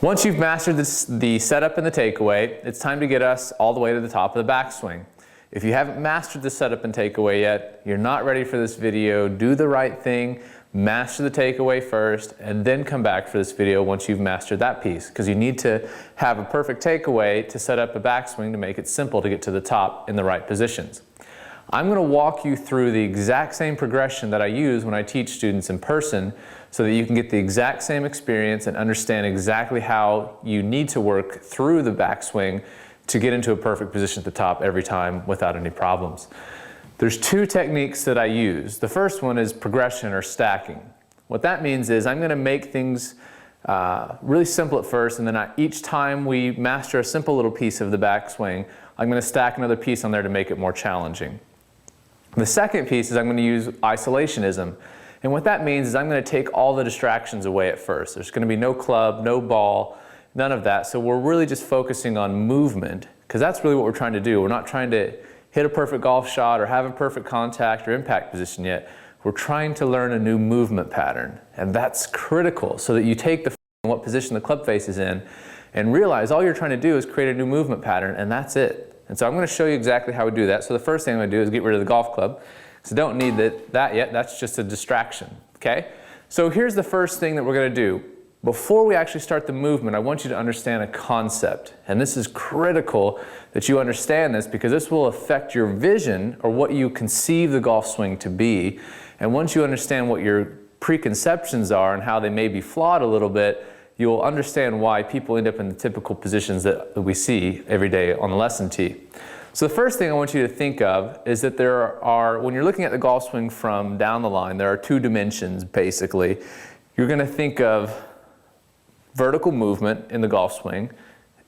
Once you've mastered the setup and the takeaway, it's time to get us all the way to the top of the backswing. If you haven't mastered the setup and takeaway yet, you're not ready for this video. Do the right thing, master the takeaway first, and then come back for this video once you've mastered that piece, because you need to have a perfect takeaway to set up a backswing to make it simple to get to the top in the right positions. I'm going to walk you through the exact same progression that I use when I teach students in person so that you can get the exact same experience and understand exactly how you need to work through the backswing to get into a perfect position at the top every time without any problems. There's two techniques that I use. The first one is progression or stacking. What that means is I'm going to make things really simple at first, and then each time we master a simple little piece of the backswing, I'm going to stack another piece on there to make it more challenging. The second piece is I'm going to use isolationism. And what that means is I'm going to take all the distractions away at first. There's going to be no club, no ball, none of that. So we're really just focusing on movement, because that's really what we're trying to do. We're not trying to hit a perfect golf shot or have a perfect contact or impact position yet. We're trying to learn a new movement pattern. And that's critical, so that you take what position the club face is in and realize all you're trying to do is create a new movement pattern, and that's it. And so I'm going to show you exactly how we do that. So the first thing I'm going to do is get rid of the golf club. So don't need that yet. That's just a distraction. Okay? So here's the first thing that we're going to do. Before we actually start the movement, I want you to understand a concept. And this is critical that you understand this, because this will affect your vision or what you conceive the golf swing to be. And once you understand what your preconceptions are and how they may be flawed a little bit, you'll understand why people end up in the typical positions that we see every day on the lesson tee. So the first thing I want you to think of is that when you're looking at the golf swing from down the line, there are two dimensions basically. You're going to think of vertical movement in the golf swing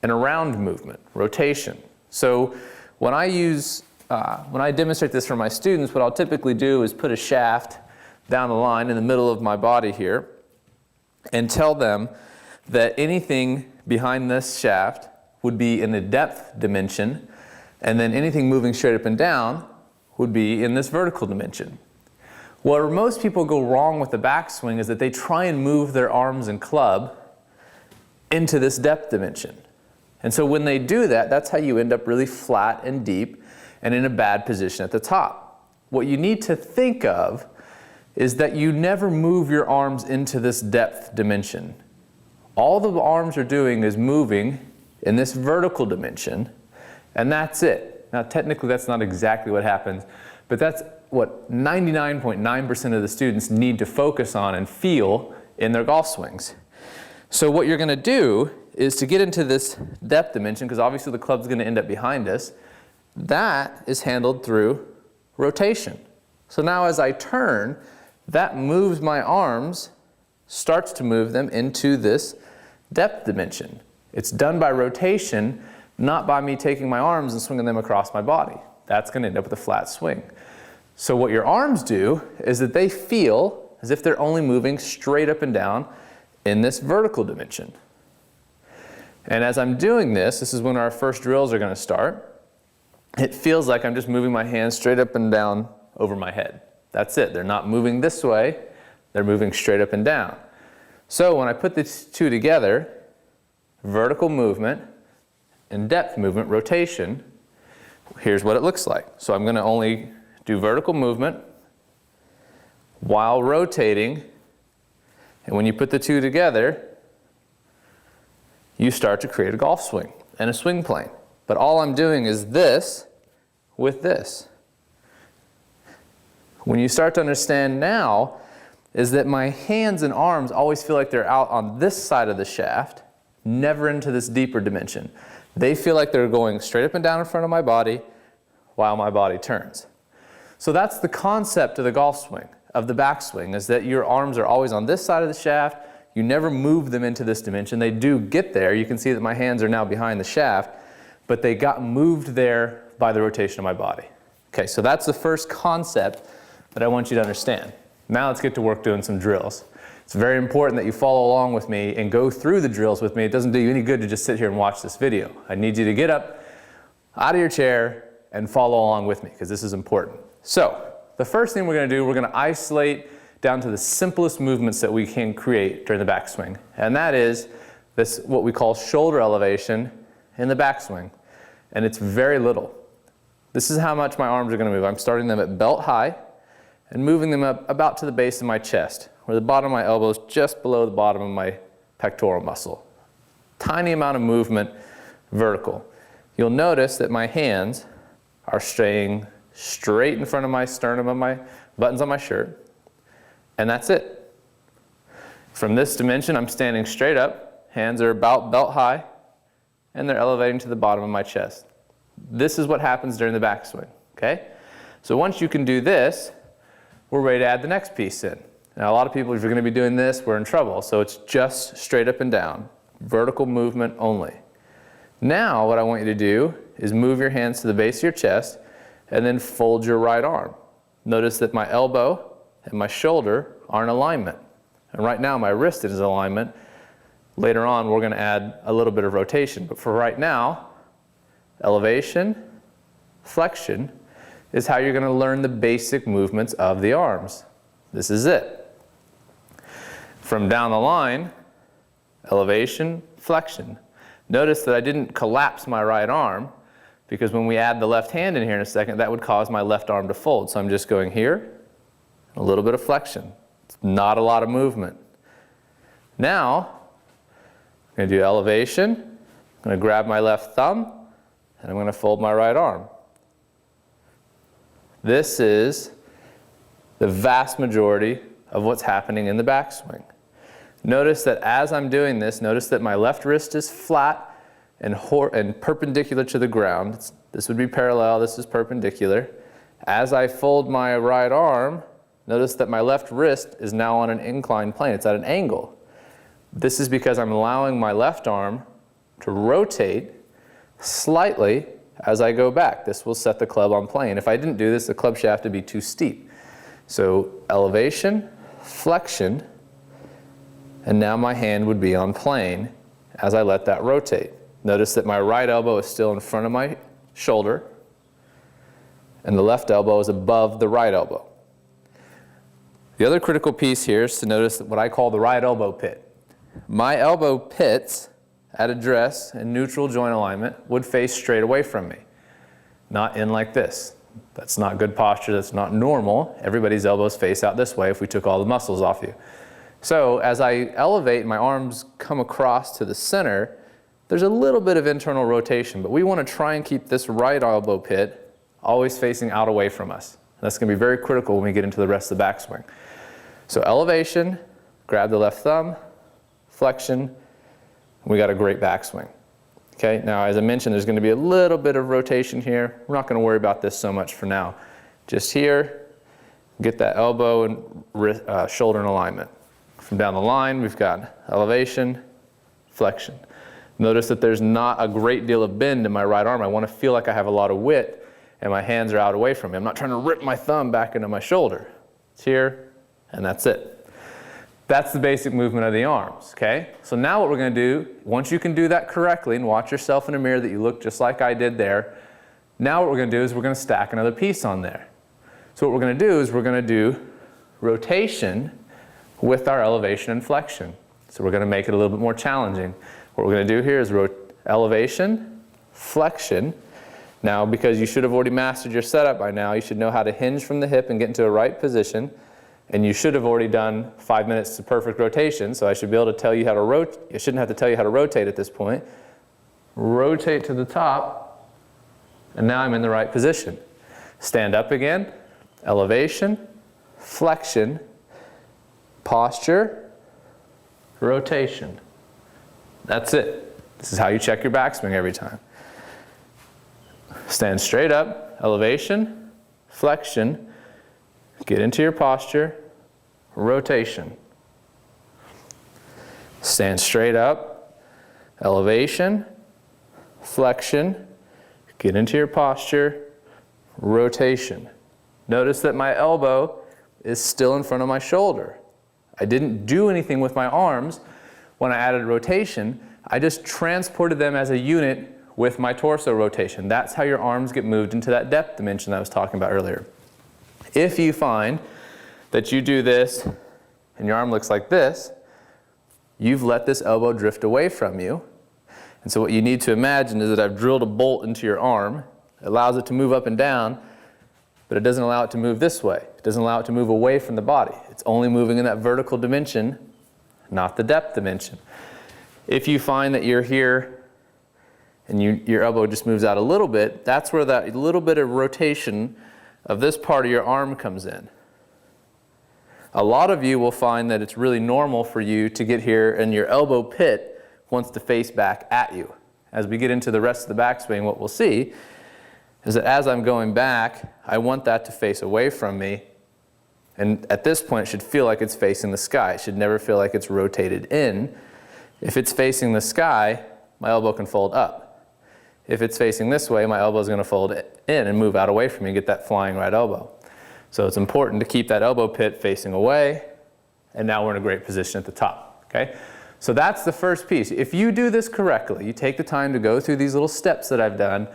and around movement, rotation. So when I demonstrate this for my students, what I'll typically do is put a shaft down the line in the middle of my body here and tell them that anything behind this shaft would be in the depth dimension, and then anything moving straight up and down would be in this vertical dimension. Where most people go wrong with the backswing is that they try and move their arms and club into this depth dimension. And so when they do that, that's how you end up really flat and deep and in a bad position at the top. What you need to think of is that you never move your arms into this depth dimension. All the arms are doing is moving in this vertical dimension, and that's it. Now technically that's not exactly what happens, but that's what 99.9% of the students need to focus on and feel in their golf swings. So what you're going to do is to get into this depth dimension, because obviously the club's going to end up behind us, that is handled through rotation. So now as I turn, that moves my arms, starts to move them into this depth dimension. It's done by rotation, not by me taking my arms and swinging them across my body. That's going to end up with a flat swing. So what your arms do is that they feel as if they're only moving straight up and down in this vertical dimension. And as I'm doing this, this is when our first drills are going to start. It feels like I'm just moving my hands straight up and down over my head. That's it. They're not moving this way. They're moving straight up and down. So when I put these two together, vertical movement and depth movement, rotation, here's what it looks like. So I'm going to only do vertical movement while rotating. And when you put the two together, you start to create a golf swing and a swing plane. But all I'm doing is this with this. When you start to understand now is that my hands and arms always feel like they're out on this side of the shaft, never into this deeper dimension. They feel like they're going straight up and down in front of my body while my body turns. So that's the concept of the golf swing, of the backswing, is that your arms are always on this side of the shaft. You never move them into this dimension. They do get there. You can see that my hands are now behind the shaft, but they got moved there by the rotation of my body. Okay, so that's the first concept that I want you to understand. Now let's get to work doing some drills. It's very important that you follow along with me and go through the drills with me. It doesn't do you any good to just sit here and watch this video. I need you to get up out of your chair and follow along with me, because this is important. So the first thing we're going to do, we're going to isolate down to the simplest movements that we can create during the backswing. And that is this what we call shoulder elevation in the backswing, and it's very little. This is how much my arms are going to move. I'm starting them at belt high and moving them up about to the base of my chest, where the bottom of my elbow is just below the bottom of my pectoral muscle. Tiny amount of movement vertical. You'll notice that my hands are staying straight in front of my sternum of my buttons on my shirt, and that's it. From this dimension, I'm standing straight up, hands are about belt high, and they're elevating to the bottom of my chest. This is what happens during the backswing, okay? So once you can do this, we're ready to add the next piece in. Now a lot of people, if you're going to be doing this, we're in trouble. So it's just straight up and down, vertical movement only. Now what I want you to do is move your hands to the base of your chest and then fold your right arm. Notice that my elbow and my shoulder are in alignment. And right now my wrist is in alignment. Later on we're going to add a little bit of rotation. But for right now, elevation, flexion is how you're going to learn the basic movements of the arms. This is it. From down the line, elevation, flexion. Notice that I didn't collapse my right arm, because when we add the left hand in here in a second, that would cause my left arm to fold. So I'm just going here, a little bit of flexion. It's not a lot of movement. Now, I'm going to do elevation. I'm going to grab my left thumb, and I'm going to fold my right arm. This is the vast majority of what's happening in the backswing. Notice that as I'm doing this, notice that my left wrist is flat and perpendicular to the ground. This would be parallel, this is perpendicular. As I fold my right arm, notice that my left wrist is now on an inclined plane. It's at an angle. This is because I'm allowing my left arm to rotate slightly as I go back. This will set the club on plane. If I didn't do this, the club shaft would be too steep. So elevation, flexion, and now my hand would be on plane as I let that rotate. Notice that my right elbow is still in front of my shoulder, and the left elbow is above the right elbow. The other critical piece here is to notice what I call the right elbow pit. My elbow pits at address and neutral joint alignment would face straight away from me, not in like this. That's not good posture, that's not normal. Everybody's elbows face out this way if we took all the muscles off you. So as I elevate and my arms come across to the center, there's a little bit of internal rotation, but we want to try and keep this right elbow pit always facing out away from us. That's going to be very critical when we get into the rest of the backswing. So elevation, grab the left thumb, flexion, we got a great backswing. Okay, now as I mentioned, there's going to be a little bit of rotation here. We're not going to worry about this so much for now. Just here, get that elbow and wrist, shoulder in alignment. From down the line, we've got elevation, flexion. Notice that there's not a great deal of bend in my right arm. I want to feel like I have a lot of width and my hands are out away from me. I'm not trying to rip my thumb back into my shoulder. It's here, and that's it. That's the basic movement of the arms, okay? So now what we're going to do, once you can do that correctly and watch yourself in a mirror that you look just like I did there, now what we're going to do is we're going to stack another piece on there. So what we're going to do is we're going to do rotation with our elevation and flexion. So we're going to make it a little bit more challenging. What we're going to do here is elevation, flexion. Now, because you should have already mastered your setup by now, you should know how to hinge from the hip and get into a right position. And you should have already done 5 minutes of perfect rotation, so I should be able to tell you how to rotate. I shouldn't have to tell you how to rotate at this point. Rotate to the top, and now I'm in the right position. Stand up again, elevation, flexion, posture, rotation. That's it. This is how you check your backswing every time. Stand straight up, elevation, flexion, get into your posture, rotation. Stand straight up, elevation, flexion, get into your posture, rotation. Notice that my elbow is still in front of my shoulder. I didn't do anything with my arms when I added rotation. I just transported them as a unit with my torso rotation. That's how your arms get moved into that depth dimension I was talking about earlier. If you find that you do this and your arm looks like this, you've let this elbow drift away from you. And so what you need to imagine is that I've drilled a bolt into your arm. It allows it to move up and down, but it doesn't allow it to move this way. It doesn't allow it to move away from the body. It's only moving in that vertical dimension, not the depth dimension. If you find that you're here and your elbow just moves out a little bit, that's where that little bit of rotation of this part of your arm comes in. A lot of you will find that it's really normal for you to get here and your elbow pit wants to face back at you. As we get into the rest of the backswing, what we'll see is that as I'm going back, I want that to face away from me. And at this point, it should feel like it's facing the sky. It should never feel like it's rotated in. If it's facing the sky, my elbow can fold up. If it's facing this way, my elbow is going to fold in and move out away from me and get that flying right elbow. So it's important to keep that elbow pit facing away, and now we're in a great position at the top, okay? So that's the first piece. If you do this correctly, you take the time to go through these little steps that I've done,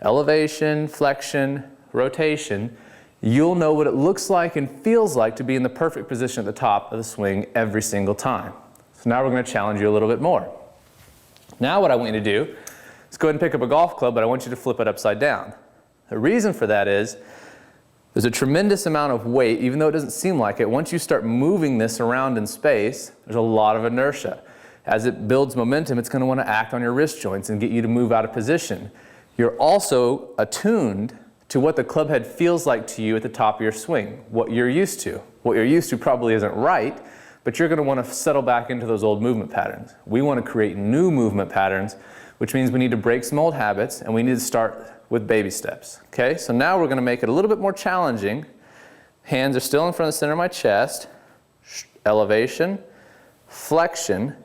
elevation, flexion, rotation, you'll know what it looks like and feels like to be in the perfect position at the top of the swing every single time. So now we're going to challenge you a little bit more. Now what I want you to do is go ahead and pick up a golf club, but I want you to flip it upside down. The reason for that is there's a tremendous amount of weight, even though it doesn't seem like it. Once you start moving this around in space, there's a lot of inertia. As it builds momentum, it's going to want to act on your wrist joints and get you to move out of position. You're also attuned to what the club head feels like to you at the top of your swing, what you're used to. What you're used to probably isn't right, but you're going to want to settle back into those old movement patterns. We want to create new movement patterns, which means we need to break some old habits, and we need to start with baby steps. Okay, so now we're going to make it a little bit more challenging. Hands are still in front of the center of my chest. Elevation, flexion,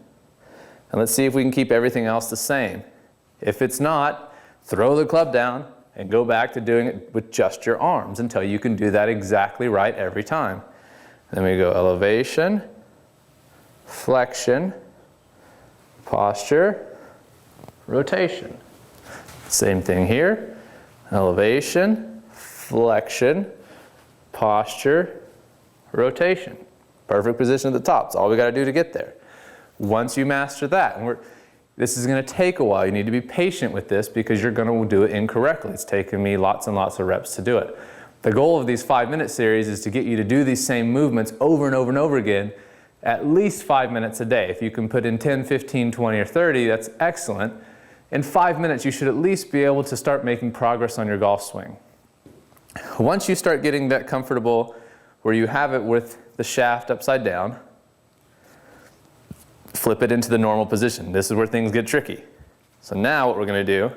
and let's see if we can keep everything else the same. If it's not, throw the club down and go back to doing it with just your arms until you can do that exactly right every time. Then we go elevation, flexion, posture, rotation. Same thing here. Elevation, flexion, posture, rotation. Perfect position at the top. That's all we got to do to get there. Once you master that, and this is going to take a while. You need to be patient with this because you're going to do it incorrectly. It's taken me lots and lots of reps to do it. The goal of these 5-minute series is to get you to do these same movements over and over and over again, at least 5 minutes a day. If you can put in 10, 15, 20, or 30, that's excellent. In 5 minutes, you should at least be able to start making progress on your golf swing. Once you start getting that comfortable where you have it with the shaft upside down, flip it into the normal position. This is where things get tricky. So now what we're going to do,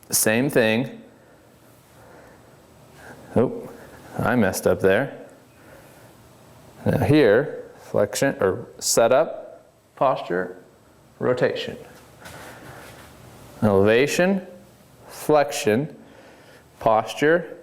same thing. Oh, I messed up there. Now here, flexion or setup, posture, rotation. Elevation, flexion, posture,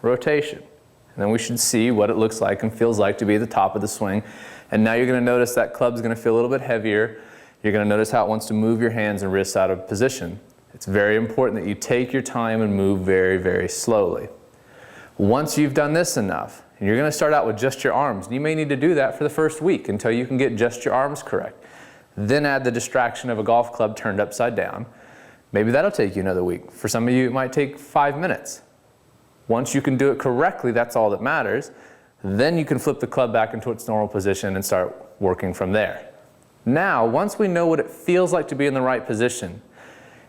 rotation. And then we should see what it looks like and feels like to be at the top of the swing. And now you're going to notice that club's going to feel a little bit heavier. You're going to notice how it wants to move your hands and wrists out of position. It's very important that you take your time and move very, very slowly. Once you've done this enough, and you're going to start out with just your arms. You may need to do that for the first week until you can get just your arms correct. Then add the distraction of a golf club turned upside down. Maybe that'll take you another week. For some of you, it might take 5 minutes. Once you can do it correctly, that's all that matters. Then you can flip the club back into its normal position and start working from there. Now, once we know what it feels like to be in the right position,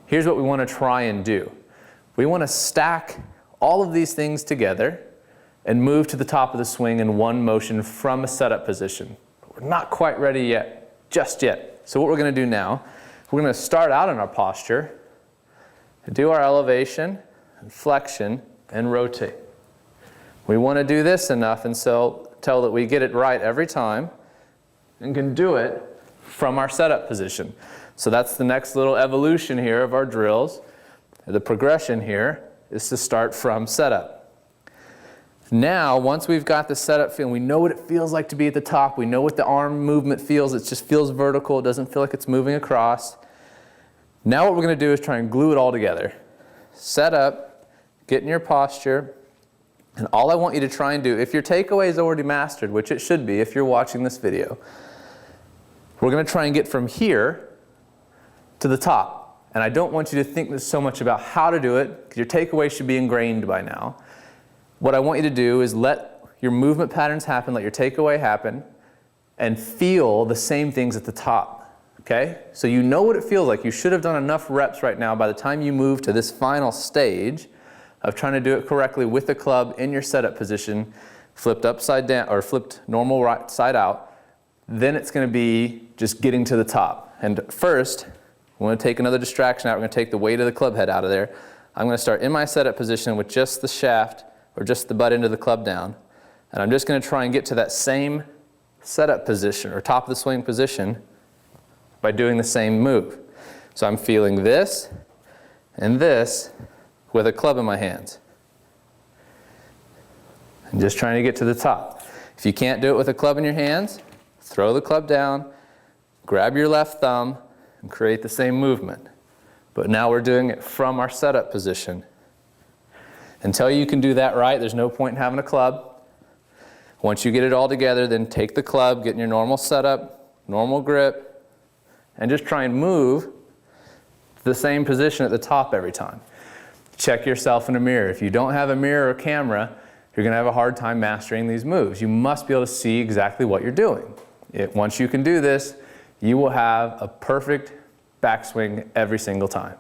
here's what we want to try and do. We want to stack all of these things together and move to the top of the swing in one motion from a setup position. We're not quite ready yet, just yet. So what we're going to do now, we're going to start out in our posture, do our elevation, and flexion, and rotate. We want to do this enough until that we get it right every time and can do it from our setup position. So that's the next little evolution here of our drills. The progression here is to start from setup. Now, once we've got the setup feeling, we know what it feels like to be at the top, we know what the arm movement feels, it just feels vertical, it doesn't feel like it's moving across. Now what we're going to do is try and glue it all together. Set up, get in your posture, and all I want you to try and do, if your takeaway is already mastered, which it should be if you're watching this video, We're going to try and get from here to the top. And I don't want you to think so much about how to do it, because your takeaway should be ingrained by now. What I want you to do is let your movement patterns happen, let your takeaway happen, and feel the same things at the top, okay? So you know what it feels like. You should have done enough reps right now by the time you move to this final stage of trying to do it correctly with the club in your setup position, flipped upside down, or flipped normal right side out. Then it's going to be just getting to the top. And first, we're going to take another distraction out. We're going to take the weight of the club head out of there. I'm going to start in my setup position with just the shaft, or just the butt end of the club down. And I'm just going to try and get to that same setup position, or top of the swing position, by doing the same move. So I'm feeling this and this with a club in my hands. And just trying to get to the top. If you can't do it with a club in your hands, throw the club down, grab your left thumb, and create the same movement. But now we're doing it from our setup position. Until you can do that right, there's no point in having a club. Once you get it all together, then take the club, get in your normal setup, normal grip, and just try and move to the same position at the top every time. Check yourself in a mirror. If you don't have a mirror or camera, you're going to have a hard time mastering these moves. You must be able to see exactly what you're doing. Once you can do this, you will have a perfect backswing every single time.